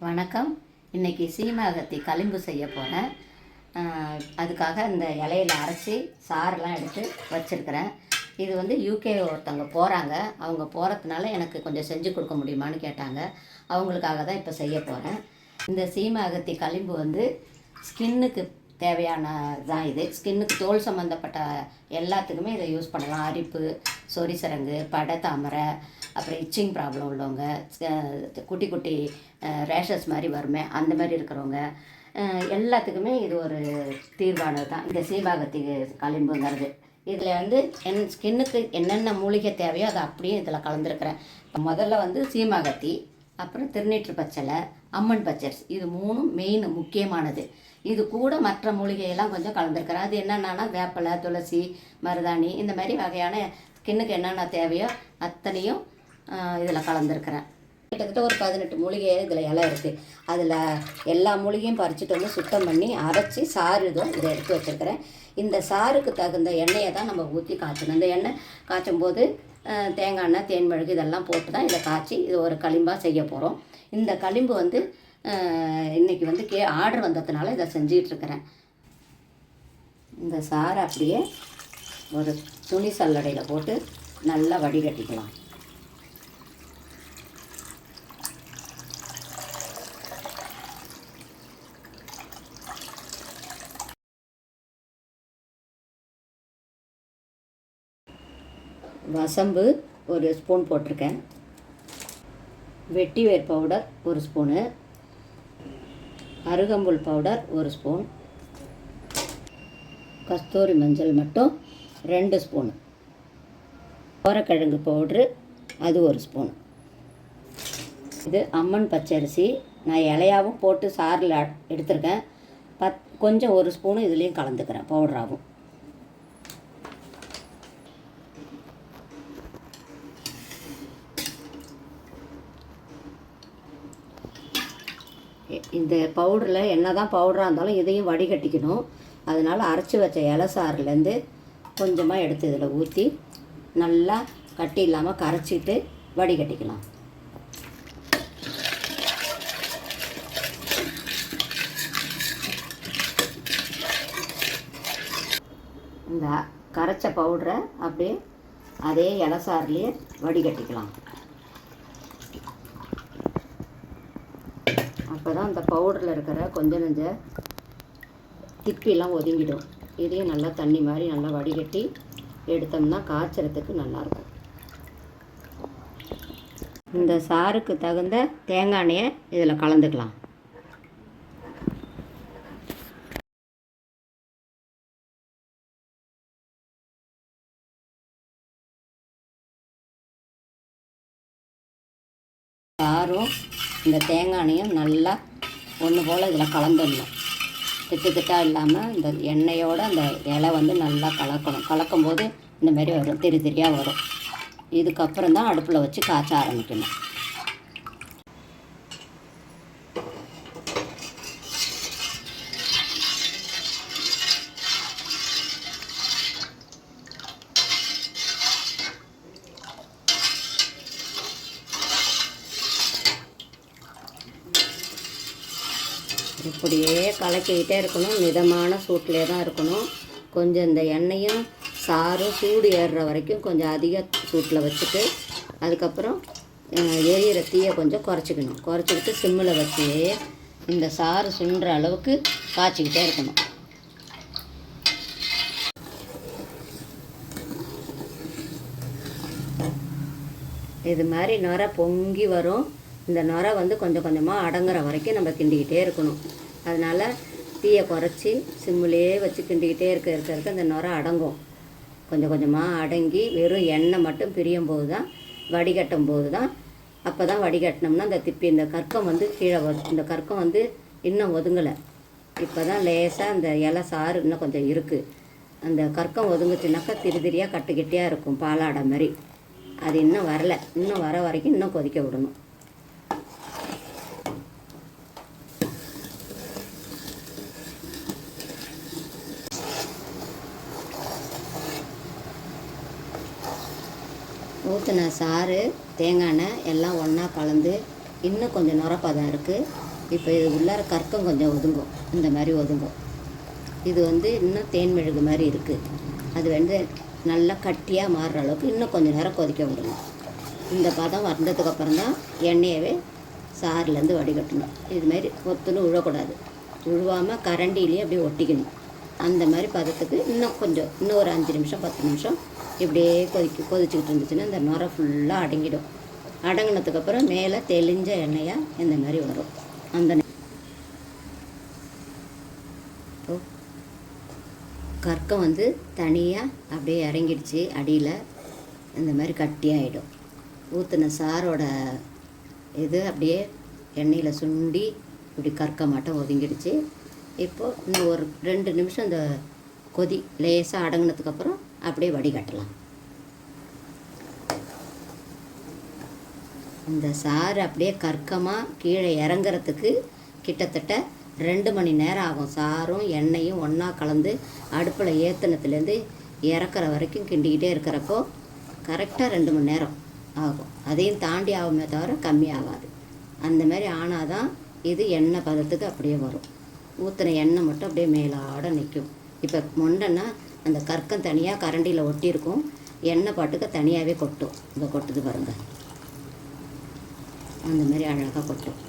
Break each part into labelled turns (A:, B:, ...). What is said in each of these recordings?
A: வணக்கம். இன்றைக்கி சீமகத்தி களிம்பு செய்ய போகிறேன். அதுக்காக இந்த இலையில் அரைச்சி சாரெலாம் எடுத்து வச்சுருக்கிறேன். இது வந்து யூகே ஒருத்தவங்க போகிறாங்க. அவங்க போகிறதுனால எனக்கு கொஞ்சம் செஞ்சு கொடுக்க முடியுமான்னு கேட்டாங்க. அவங்களுக்காக தான் இப்போ செய்ய போகிறேன். இந்த சீமகத்தி களிம்பு வந்து ஸ்கின்னுக்கு தேவையான தான். இது ஸ்கின்னுக்கு தோல் சம்மந்தப்பட்ட எல்லாத்துக்குமே இதை யூஸ் பண்ணலாம். அரிப்பு, சொரிசரங்கு, படத்தாமரை, அப்புறம் இச்சிங் ப்ராப்ளம் உள்ளவங்க, குட்டி குட்டி ரேஷஸ் மாதிரி வருமே அந்த மாதிரி இருக்கிறவங்க எல்லாத்துக்குமே இது ஒரு தீர்வானது தான் இந்த சீமகத்தி களிம்புங்கிறது. இதில் வந்து என் ஸ்கின்னுக்கு என்னென்ன மூலிகை தேவையோ அதை அப்படியே இதில் கலந்துருக்கிறேன். முதல்ல வந்து சீமகத்தி, அப்புறம் திருநீற்று பச்சலை, அம்மன் பச்சரிசி, இது மூணும் மெயின் முக்கியமானது. இது கூட மற்ற மூலிகையெல்லாம் கொஞ்சம் கலந்துருக்கிறேன். அது என்னென்னா வேப்பலை, துளசி, மருதாணி, இந்த மாதிரி வகையான ஸ்கின்னுக்கு என்னென்ன தேவையோ அத்தனையும் இதில் கலந்துருக்கிறேன். கிட்டத்தட்ட ஒரு 18 மூலிகை இதில் இலை இருக்குது. அதில் எல்லா மூலிகையும் பறிச்சுட்டு வந்து சுத்தம் பண்ணி அரைச்சி சாறு இதை எடுத்து வச்சுருக்கிறேன். இந்த சாருக்கு தகுந்த எண்ணெயை தான் நம்ம ஊற்றி காய்ச்சணும். இந்த எண்ணெய் காய்ச்சும் போது தேங்காய் எண்ணெய், தேன்மெழுகு இதெல்லாம் போட்டு தான் இதை காய்ச்சி இது ஒரு களிம்பாக செய்ய போகிறோம். இந்த களிம்பு வந்து இன்றைக்கி வந்து ஆர்டர் வந்ததுனால இதை செஞ்சிகிட்ருக்கிறேன். இந்த சாரை அப்படியே ஒரு துணி சல்லடையில் போட்டு நல்லா வடிகட்டிக்கலாம். வசம்பு ஒரு ஸ்பூன் போட்டிருக்கேன். வெட்டிவேர் பவுடர் ஒரு ஸ்பூனு, அருகம்புல் பவுடர் ஒரு ஸ்பூன், கஸ்தூரி மஞ்சள் மட்டும் 2 ஸ்பூனு, கோரக்கிழங்கு பவுட்ரு அது ஒரு ஸ்பூன். இது அம்மன் பச்சரிசி நான் இலையாகவும் போட்டு சாரில் எடுத்திருக்கேன். கொஞ்சம் ஒரு ஸ்பூனு இதுலேயும் கலந்துக்கிறேன் பவுடராகவும். இந்த பவுடரில் என்ன தான் பவுடராக இருந்தாலும் இதையும் வடிகட்டிக்கணும். அதனால் அரைச்சி வச்ச இலை சாறுலேருந்து கொஞ்சமாக எடுத்து இதில் ஊற்றி நல்லா கட்டி இல்லாமல் கரைச்சிட்டு வடிகட்டிக்கலாம். இந்த கரைச்ச பவுடரை அப்படியே அதே இலை சாறுலேயே வடிகட்டிக்கலாம். அப்போ தான் அந்த பவுடரில் இருக்கிற கொஞ்சம் நெஞ்ச திப்பிலாம் ஒதுங்கிடும். இதையும் நல்லா தண்ணி மாதிரி நல்லா வடிகட்டி எடுத்தோம்னா காய்ச்சறதுக்கு நல்லாயிருக்கும். இந்த சாருக்கு தகுந்த தேங்காய் எண்ணெயை இதில் கலந்துக்கலாம். சாரும் இந்த தேங்காய் எண்ணெயும் நல்லா ஒன்று போல் இதில் கலந்துடணும். திட்டு திட்டாக இல்லாமல் இந்த எண்ணெயோடு அந்த இலை வந்து நல்லா கலக்கணும். கலக்கும்போது இந்த மாதிரி வரும், திரி திரியாக வரும். இதுக்கப்புறம் தான் அடுப்பில் வச்சு காய்ச்ச ஆரம்பிக்கணும். இப்படியே கலக்கிக்கிட்டே இருக்கணும். மிதமான சூட்டிலே தான் இருக்கணும். கொஞ்சம் இந்த எண்ணெயும் சாரும் சூடு ஏறுற வரைக்கும் கொஞ்சம் அதிக சூட்டில் வச்சுட்டு அதுக்கப்புறம் எரியிற தீயை கொஞ்சம் குறைச்சிக்கணும். குறைச்சிக்கிட்டு சிம்மில் வச்சு இந்த சாறு சுண்டுற அளவுக்கு காய்ச்சிக்கிட்டே இருக்கணும். இது மாதிரி நுரை பொங்கி வரும். இந்த நுரை வந்து கொஞ்சம் கொஞ்சமாக அடங்குற வரைக்கும் நம்ம கிண்டிக்கிட்டே இருக்கணும். அதனால் தீயை குறைச்சி சிம்மிலேயே வச்சு கிண்டிக்கிட்டே இருக்க இந்த நுரை அடங்கும். கொஞ்சம் கொஞ்சமாக அடங்கி வெறும் எண்ணெய் மட்டும் பிரியும் போது தான் வடிகட்டும் போது தான் அப்போ தான் வடிகட்டினோம்னா இந்த திப்பி இந்த கற்கம் வந்து கீழே வரும். இந்த கற்கம் வந்து இன்னும் ஒதுங்கலை. இப்போ தான் லேசாக அந்த இலை சாறு இன்னும் கொஞ்சம் இருக்குது. அந்த கற்கம் ஒதுங்குச்சுனாக்கா திரி திரியாக கட்டுக்கிட்டியாக இருக்கும், பாலாடை மாதிரி. அது இன்னும் வரலை. இன்னும் வர வரைக்கும் இன்னும் கொதிக்க விடணும். ஊற்றின சாறு, தேங்காய் எண்ணெய் எல்லாம் ஒன்றா கலந்து இன்னும் கொஞ்சம் நுரப்பதம் இருக்குது. இப்போ இது உள்ளார கற்கம் கொஞ்சம் ஒதுங்கும், இந்த மாதிரி ஒதுங்கும். இது வந்து இன்னும் தேன் மெழுகு மாதிரி இருக்குது. அது வந்து நல்லா கட்டியாக மாறுற அளவுக்கு இன்னும் கொஞ்சம் நேரம் கொதிக்க விடணும். இந்த பதம் வந்ததுக்கப்புறம் தான் எண்ணெயவே சாறுலேருந்து வடிகட்டணும். இதுமாரி ஒத்துன்னு விழக்கூடாது, விழுவாமல் கரண்டிலேயே அப்படியே ஒட்டிக்கணும். அந்த மாதிரி பதத்துக்கு இன்னும் ஒரு 5 நிமிஷம் 10 நிமிஷம் இப்படியே கொதிச்சுக்கிட்டு இருந்துச்சுன்னா இந்த நுரை ஃபுல்லாக அடங்கிடும். அடங்கினதுக்கப்புறம் மேலே தெளிஞ்ச எண்ணெயாக இந்த மாதிரி வரும். அந்த கற்கம் வந்து தனியாக அப்படியே இறங்கிடுச்சு, அடியில் இந்த மாதிரி கட்டியாகிடும். ஊற்றின சாரோட இது அப்படியே எண்ணெயில் சுண்டி இப்படி கற்க மாட்டம் ஒதுங்கிடுச்சு. இப்போது இன்னும் ஒரு 2 நிமிஷம் இந்த கொதி லேசாக அடங்கினதுக்கப்புறம் அப்படியே வடிகட்டலாம். இந்த சாறு அப்படியே கற்கமாக கீழே இறங்குறதுக்கு கிட்டத்தட்ட 2 மணி நேரம் ஆகும். சாரும் எண்ணெயும் ஒன்றா கலந்து அடுப்பில் ஏற்றினத்துலேருந்து இறக்குற வரைக்கும் கிண்டிக்கிட்டே இருக்கிறப்போ கரெக்டாக 2 மணி நேரம் ஆகும். அதையும் தாண்டி ஆகுமே தவிர கம்மி ஆகாது. அந்த மாதிரி ஆனால் தான் இது எண்ணெய் பதத்துக்கு அப்படியே வரும். ஊற்றின எண்ணெய் மட்டும் அப்படியே மேலாட நிற்கும். இப்போ மொண்டன்னா அந்த கற்கம் தனியாக கரண்டியில் ஒட்டியிருக்கும், எண்ணெய் பாட்டுக்கு தனியாகவே கொட்டும். இங்கே கொட்டுது பாருங்கள், அந்த மாதிரி அழகாக கொட்டும்.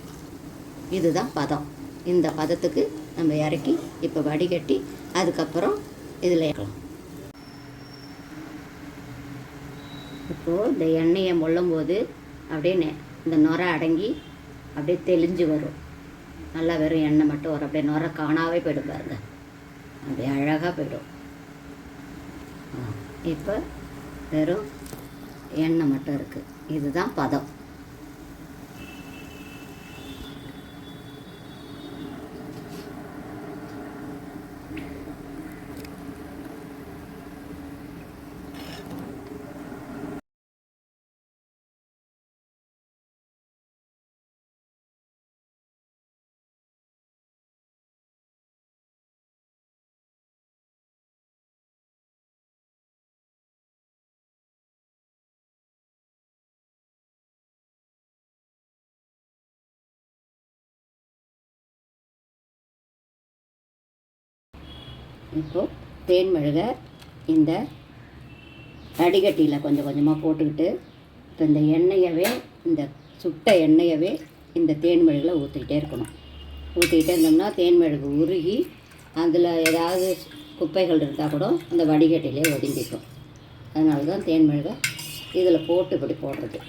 A: இதுதான் பதம். இந்த பதத்துக்கு நம்ம இறக்கி இப்போ வடிகட்டி அதுக்கப்புறம் இதில் இறக்கலாம். இப்போது இந்த எண்ணெயை மொள்ளும் போது அப்படியே இந்த நுரை அடங்கி அப்படியே தெளிஞ்சு வரும். நல்லா வெறும் எண்ணெய் மட்டும் வரும். அப்படியே நுரை காணாவே போய்டும் பாருங்க, அப்படியே அழகாக போய்டும். இப்போ வெறும் எண்ணெய் மட்டும் இருக்குது. இதுதான் பதம். இப்போது தேன் மெழுகை இந்த வடிகட்டியில் கொஞ்சம் கொஞ்சமாக போட்டுக்கிட்டு இப்போ இந்த எண்ணெயவே, இந்த சுட்ட எண்ணெயவே இந்த தேன் மெழுகில் ஊற்றிக்கிட்டே இருக்கணும். ஊற்றிக்கிட்டே இருந்தோம்னா தேன் மெழுகு உருகி அதில் ஏதாவது குப்பைகள் இருந்தால் கூட அந்த வடிகட்டிலே ஒதுங்கிக்கும். அதனால தான் தேன் மெழுகை இதில் போட்டு இப்படி போடுறது.